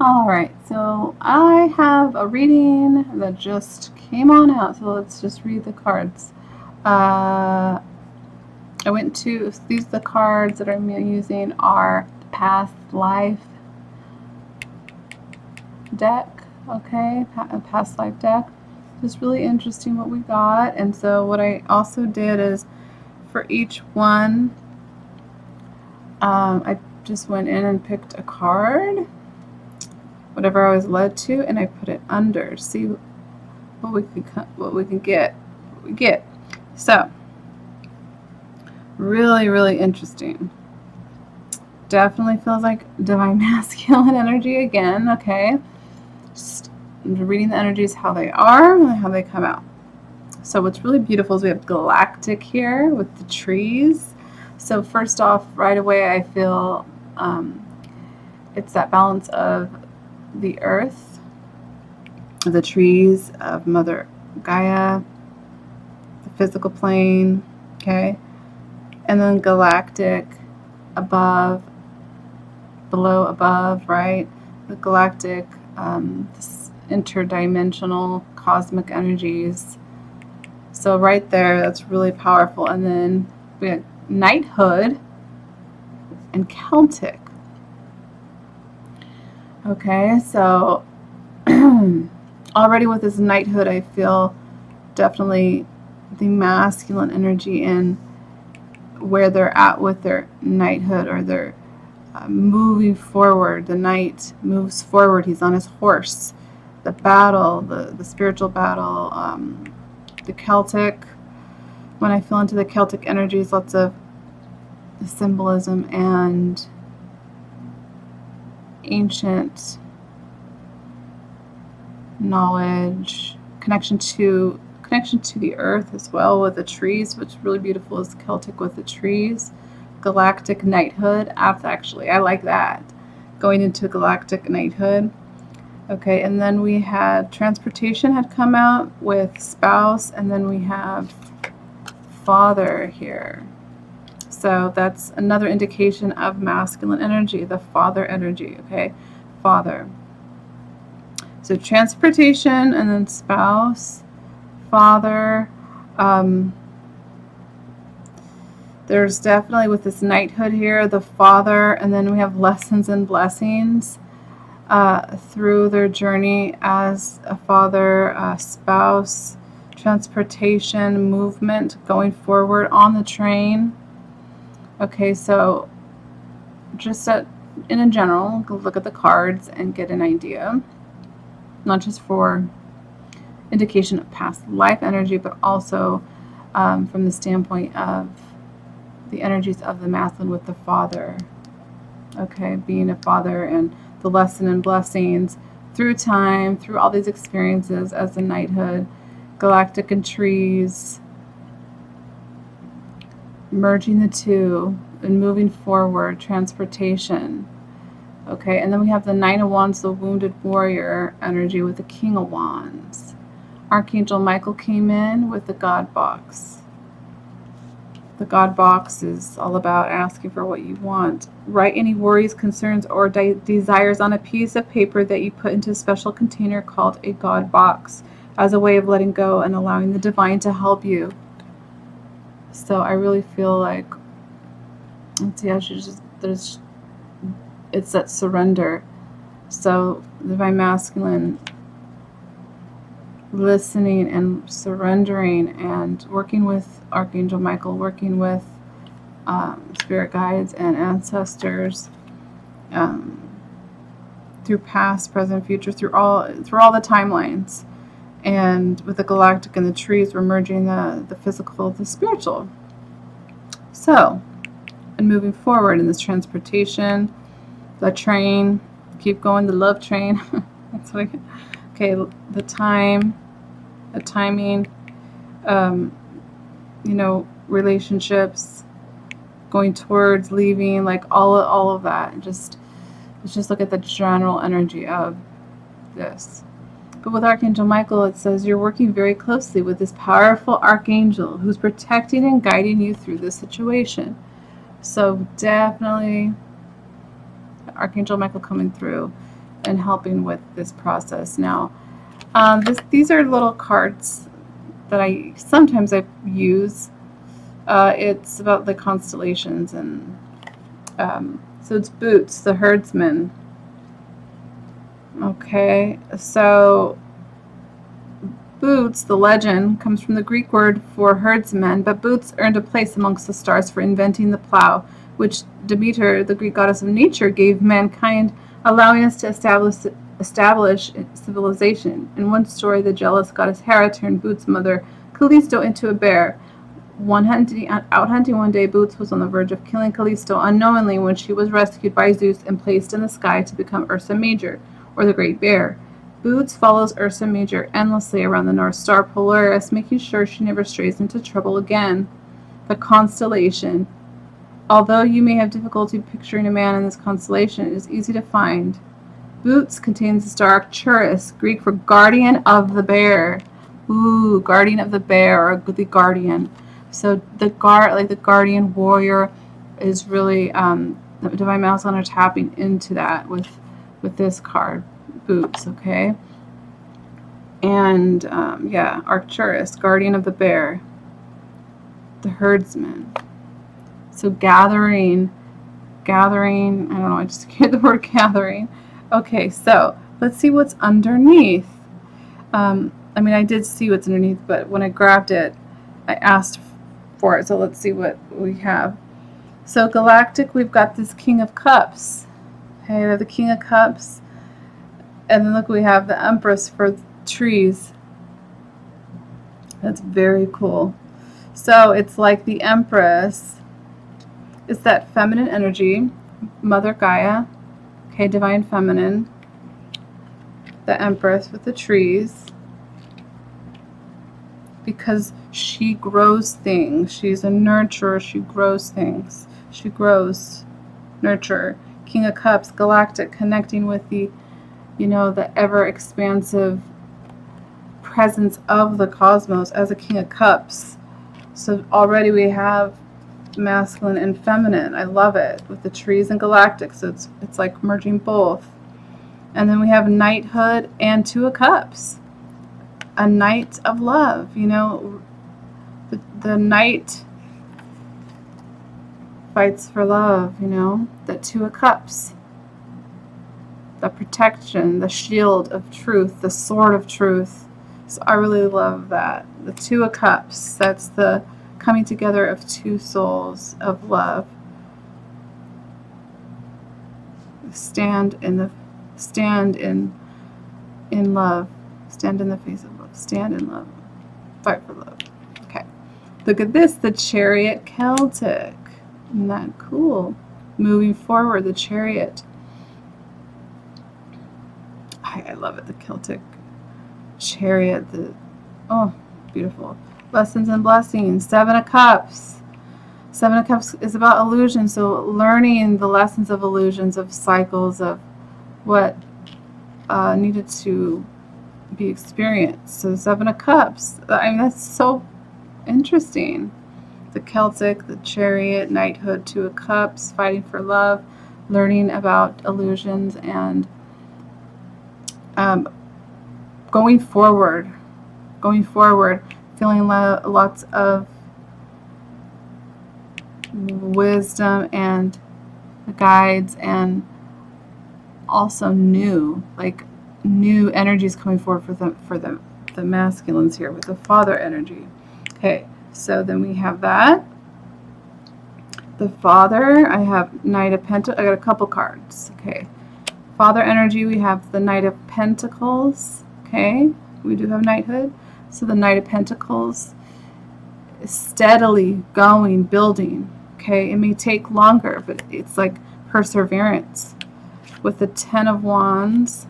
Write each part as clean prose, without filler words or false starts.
All right, so I have a reading that just came on out, so let's just read the cards. Uh, I went to, these the cards that I'm using are the past life deck, okay, past life deck. Just really interesting what we got. And so what I also did is for each one, I just went in and picked a card, whatever I was led to, and I put it under. See what we can get. What we get. So really interesting. Definitely feels like divine masculine energy again. Okay, just reading the energies how they are and how they come out. So what's really beautiful is we have galactic here with the trees. So first off, right away, I feel it's that balance of the earth, the trees, of Mother Gaia, the physical plane, okay, and then galactic, above, below, above, right? The galactic, this interdimensional cosmic energies. So right there, that's really powerful. And then we have knighthood and Celtic. Okay, so already with this knighthood, I feel definitely the masculine energy in where they're at with their knighthood, or their moving forward. The knight moves forward. He's on his horse. The battle, the spiritual battle, the Celtic. When I feel into the Celtic energies, lots of symbolism and ancient knowledge, connection to the earth as well, with the trees, which is really beautiful, is Celtic with the trees. Galactic knighthood. Actually, I like that. Going into galactic knighthood. Okay, and then we had transportation had come out with spouse, and then we have father here. So that's another indication of masculine energy, the father energy, okay? Father. So transportation, and then spouse, father. There's definitely, with this knighthood here, the father, and then we have lessons and blessings through their journey as a father, spouse, transportation, movement, going forward on the train. Okay, so just in a general, look at the cards and get an idea, not just for indication of past life energy, but also from the standpoint of the energies of the masculine with the father. Okay, being a father, and the lesson and blessings through time, through all these experiences as the knighthood, galactic and trees, merging the two and moving forward, transportation. Okay, and then we have the Nine of Wands, the wounded warrior energy with the King of Wands. Archangel Michael came in with the God box. The God box is all about asking for what you want. Write any worries, concerns, or desires on a piece of paper that you put into a special container called a God box, as a way of letting go and allowing the divine to help you. So I really feel like, let's see, it's that surrender. So the divine masculine, listening and surrendering, and working with Archangel Michael, working with spirit guides and ancestors, through past, present, future, through all the timelines. And with the galactic and the trees, we're merging the physical, the spiritual. So, and moving forward in this transportation, the train, keep going, the love train. That's what okay, the time, the timing, relationships, going towards, leaving, like all of that. Let's just look at the general energy of this. But with Archangel Michael, it says you're working very closely with this powerful archangel who's protecting and guiding you through this situation. So definitely Archangel Michael coming through. and helping with this process. Now, these are little cards that I sometimes use. It's about the constellations, and so it's Boots, the herdsman. Okay, so Boots, the legend, comes from the Greek word for herdsman, but Boots earned a place amongst the stars for inventing the plow, which Demeter, the Greek goddess of nature, gave mankind, allowing us to establish civilization. In one story, the jealous goddess Hera turned Boots' mother, Callisto, into a bear. Out hunting one day, Boots was on the verge of killing Callisto unknowingly when she was rescued by Zeus and placed in the sky to become Ursa Major, or the Great Bear. Boots follows Ursa Major endlessly around the North Star Polaris, making sure she never strays into trouble again. The constellation. Although you may have difficulty picturing a man in this constellation, it is easy to find. Boots contains the star Arcturus, Greek for guardian of the bear. Ooh, guardian of the bear, or the guardian. So the guardian warrior is really the divine masculine are tapping into that with this card, Boots. Okay, and yeah, Arcturus, guardian of the bear, the herdsman. So gathering. I don't know. I just hear the word gathering. Okay, so let's see what's underneath. I mean, I did see what's underneath, but when I grabbed it, I asked for it. So let's see what we have. So galactic, we've got this King of Cups. Okay, we have the King of Cups. And then look, we have the Empress for trees. That's very cool. So it's like the Empress. It's that feminine energy, Mother Gaia. Okay, divine feminine. The Empress with the trees. Because she grows things. She's a nurturer. She grows things. She grows, nurture. King of Cups, galactic, connecting with the, the ever expansive presence of the cosmos as a King of Cups. So already we have masculine and feminine. I love it with the trees and galactic. So it's like merging both. And then we have knighthood and Two of Cups. A knight of love, the knight fights for love, the Two of Cups, the protection, the shield of truth, the sword of truth. So I really love that. The Two of Cups, that's the coming together of two souls of love. Stand in love. Stand in the face of love. Stand in love. Fight for love. Okay. Look at this, the Chariot Celtic. Isn't that cool? Moving forward, the Chariot. I love it, the Celtic Chariot. Oh, beautiful. Lessons and blessings. Seven of Cups. Seven of Cups is about illusion, so learning the lessons of illusions, of cycles, of what needed to be experienced. So Seven of Cups. I mean, that's so interesting. The Celtic, the Chariot, knighthood, Two of Cups, fighting for love, learning about illusions, and going forward, feeling lots of wisdom and guides, and also new energies coming forward for the masculines here with the father energy. Okay, so then we have that. The father, I have Knight of Pentacles. I got a couple cards. Okay, father energy, we have the Knight of Pentacles. Okay, we do have knighthood. So the Knight of Pentacles is steadily going, building. Okay, it may take longer, but it's like perseverance. With the Ten of Wands,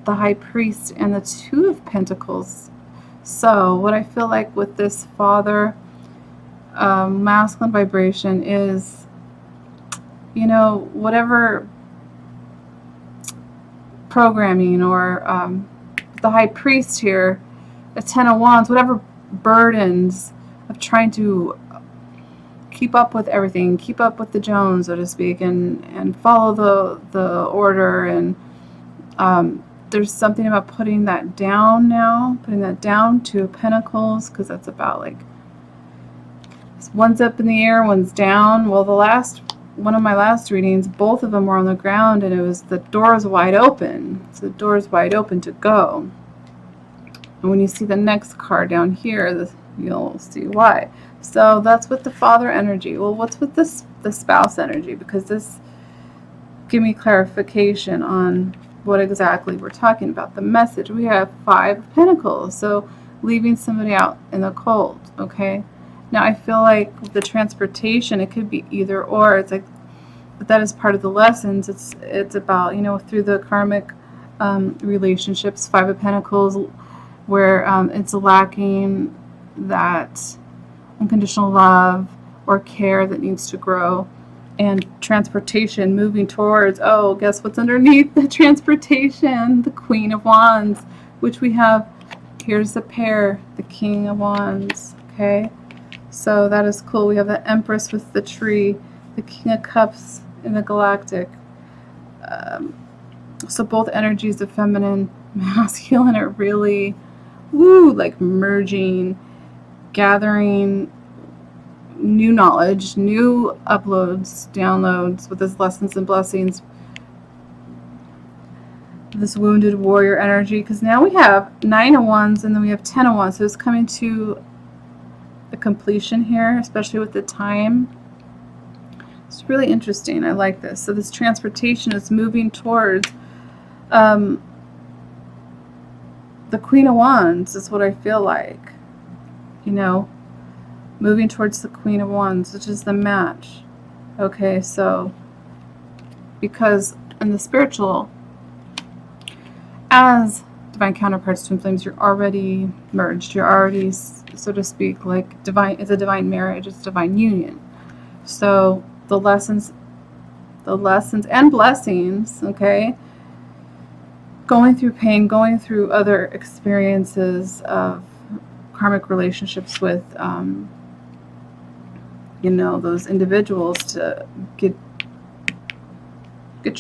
the High Priest, and the Two of Pentacles. So what I feel like with this father masculine vibration is, whatever programming or the High Priest here, the Ten of Wands, whatever burdens of trying to keep up with everything, keep up with the Jones, so to speak, and follow the order. And there's something about putting that down now, putting that down, Two of Pentacles, because that's about like one's up in the air, one's down. Well, one of my last readings, both of them were on the ground, and it was the door is wide open. So the door is wide open to go. And when you see the next card down here, you'll see why. So that's with the father energy. Well, what's with the spouse energy? Because this give me clarification on what exactly we're talking about. The message, we have 5 of Pentacles, so leaving somebody out in the cold, okay? Now I feel like with the transportation, it could be either or. It's like, but that is part of the lessons. It's about, through the karmic relationships, 5 of Pentacles, where it's lacking that unconditional love or care that needs to grow. And transportation, moving towards, guess what's underneath the transportation? The Queen of Wands, which we have, here's the pair, the King of Wands, okay? So that is cool. We have the Empress with the tree, the King of Cups in the galactic. So both energies of feminine, masculine are really, like merging, gathering new knowledge, new uploads, downloads with this lessons and blessings, this wounded warrior energy, because now we have 9 of Wands and then we have 10 of Wands, so it's coming to the completion here, especially with the time. It's really interesting. I like this. So this transportation is moving towards the Queen of Wands is what I feel like, moving towards the Queen of Wands, which is the match. Okay, so because in the spiritual, as divine counterparts, twin flames, you're already merged. You're already, so to speak, like divine. It's a divine marriage. It's a divine union. So the lessons and blessings. Okay, going through pain, going through other experiences of karmic relationships with those individuals to get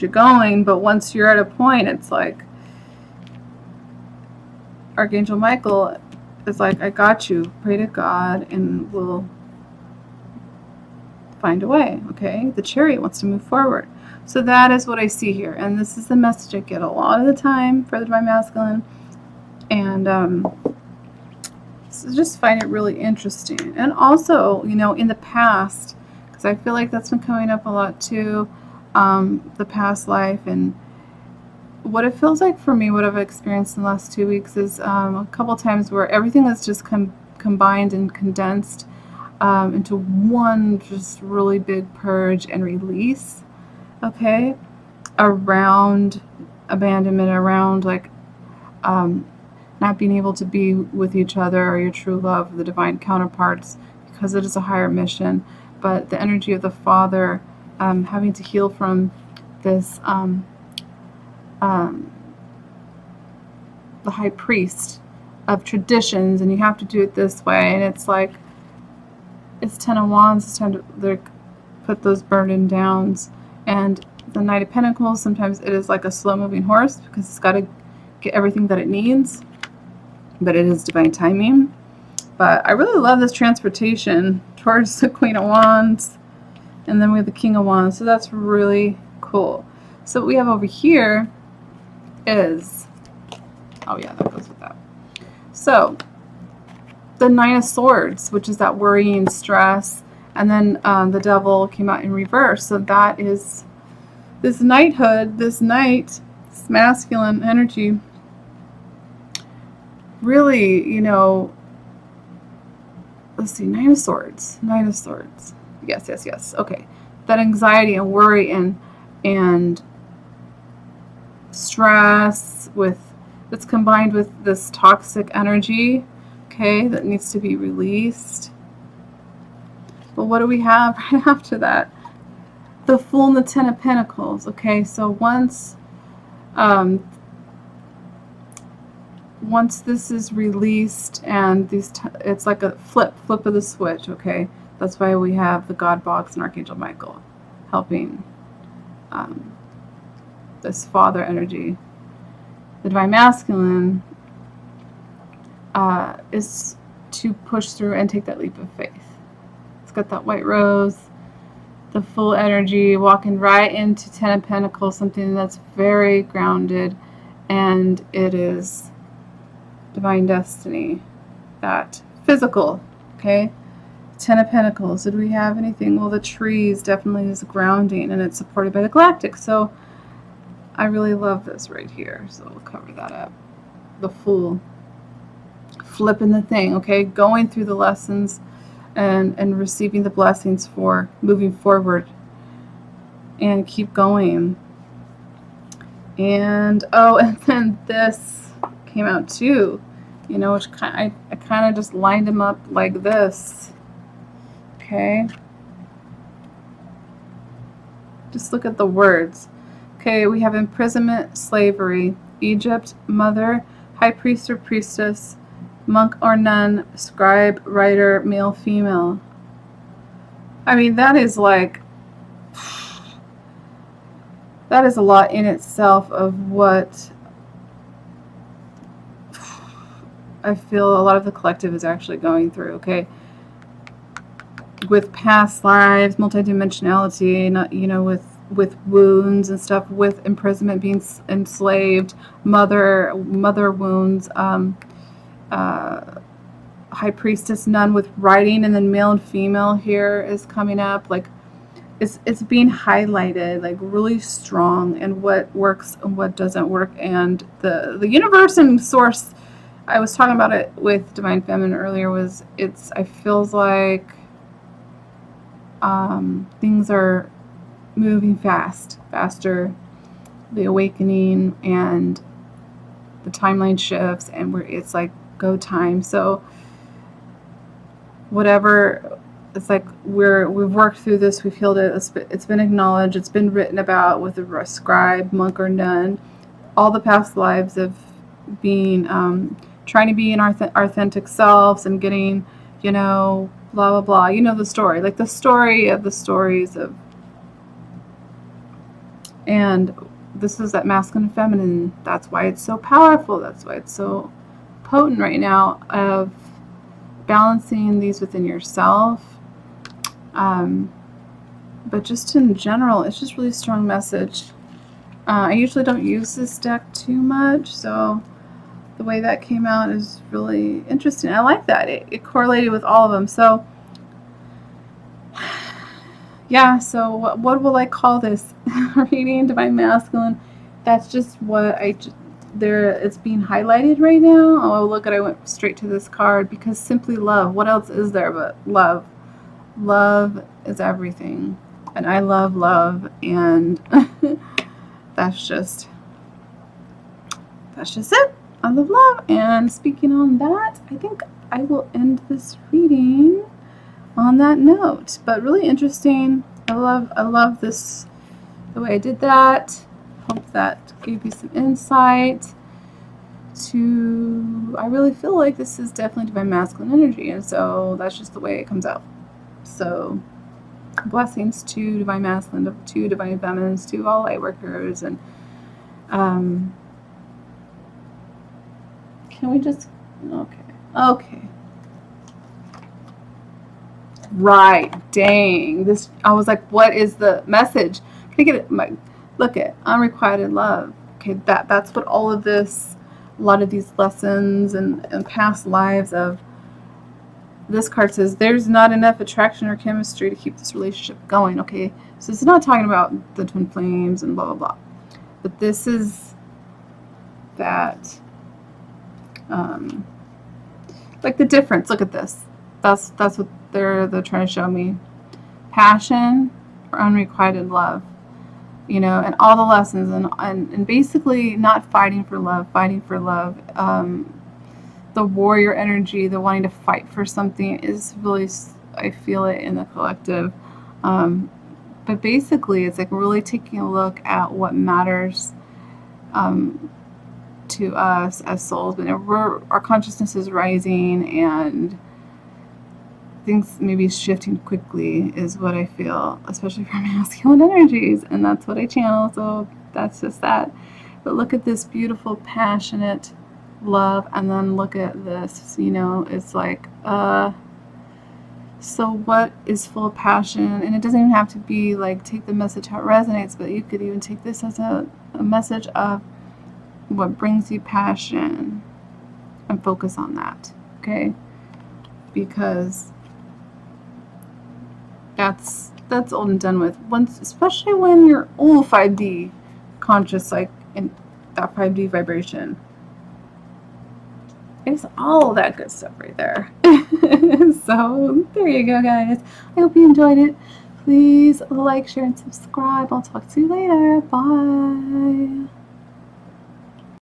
you going. But once you're at a point, it's like Archangel Michael is like, I got you, pray to God and we'll find a way. Okay, the Chariot wants to move forward. So that is what I see here, and this is the message I get a lot of the time for the divine masculine. And so just find it really interesting. And also, in the past, because I feel like that's been coming up a lot too, the past life, and what it feels like for me, what I've experienced in the last 2 weeks is a couple times where everything is just combined and condensed into one just really big purge and release, okay, around abandonment, around like not being able to be with each other or your true love, the divine counterparts, because it is a higher mission. But the energy of the Father, having to heal from this, the high priest of traditions, and you have to do it this way. And it's like, it's 10 of Wands, it's time to put those burden downs. And the Knight of Pentacles, sometimes it is like a slow-moving horse because it's got to get everything that it needs. But it is divine timing. But I really love this transportation towards the Queen of Wands. And then we have the King of Wands. So that's really cool. So what we have over here is, oh yeah, that goes with that. So the Nine of Swords, which is that worrying, stress. And then the Devil came out in reverse. So that is this knighthood, this knight, this masculine energy. Really, let's see, Nine of Swords. Yes. Okay. That anxiety and worry and stress that's combined with this toxic energy, okay, that needs to be released. But what do we have right after that? The Fool and the Ten of Pentacles. Okay, so once this is released and it's like a flip of the switch, okay? That's why we have the God box and Archangel Michael helping this father energy. The Divine Masculine is to push through and take that leap of faith. It's got that white rose, the full energy, walking right into Ten of Pentacles, something that's very grounded, and it is divine destiny, that physical, okay? Ten of Pentacles. Did we have anything? Well, the trees definitely is grounding, and it's supported by the galactic. So I really love this right here. So we'll cover that up. The Fool. Flipping the thing, okay? Going through the lessons and receiving the blessings for moving forward. And keep going. And, oh, and then this came out too. You know, which I kind of just lined them up like this. Okay. Just look at the words. Okay, we have imprisonment, slavery, Egypt, mother, high priest or priestess, monk or nun, scribe, writer, male, female. I mean, that is like, that is a lot in itself of what I feel a lot of the collective is actually going through, okay? With past lives, multidimensionality, not, you know, with wounds and stuff, with imprisonment, being enslaved, mother wounds, high priestess, nun with writing, and then male and female here is coming up. Like it's being highlighted like really strong, and what works and what doesn't work, and the universe and source. I was talking about it with Divine Feminine earlier. I feels like things are moving faster, the awakening and the timeline shifts, and it's like go time. So whatever, it's like we've worked through this, we've healed it, it's been acknowledged, it's been written about with a scribe, monk or nun, all the past lives of being trying to be in our authentic selves and getting, you know, blah blah blah, you know, the story, like the story of the stories of. And this is that masculine and feminine. That's why it's so powerful. That's why it's so potent right now, of balancing these within yourself. But just in general, it's just really strong message. I usually don't use this deck too much, so the way that came out is really interesting. I like that. It correlated with all of them. So yeah, so what will I call this? Reading Divine Masculine. That's just what it's being highlighted right now. Oh, look at, I went straight to this card, because simply love. What else is there but love? Love is everything. And I love love, and that's just it. I love love. And speaking on that, I think I will end this reading on that note. But really interesting. I love this, the way I did that. Hope that gave you some insight to, I really feel like this is definitely Divine Masculine energy, and so that's just the way it comes out. So blessings to Divine Masculine, to Divine Feminines, to all light workers. And can we just, okay. Right, dang. This, I was like, what is the message? Can I get it? Look at unrequited love. Okay, that's what all of this, a lot of these lessons and past lives of. This card says there's not enough attraction or chemistry to keep this relationship going. Okay, so it's not talking about the twin flames and blah blah blah, but this is that, like the difference. Look at this. That's what they're trying to show me. Passion or unrequited love, you know, and all the lessons, and basically not fighting for love. The warrior energy, the wanting to fight for something, is really, I feel it in the collective. But basically, it's like really taking a look at what matters to us as souls. Whenever our consciousness is rising, and things maybe shifting quickly is what I feel, especially for masculine energies, and that's what I channel, so that's just that. But look at this beautiful, passionate love, and then look at this, it's like, so what is full of passion? And it doesn't even have to be like take the message how it resonates, but you could even take this as a message of what brings you passion and focus on that, okay? Because that's old and done with. Once, especially when you're 5D conscious, like in that 5D vibration. It's all that good stuff right there. So there you go, guys. I hope you enjoyed it. Please like, share, and subscribe. I'll talk to you later. Bye.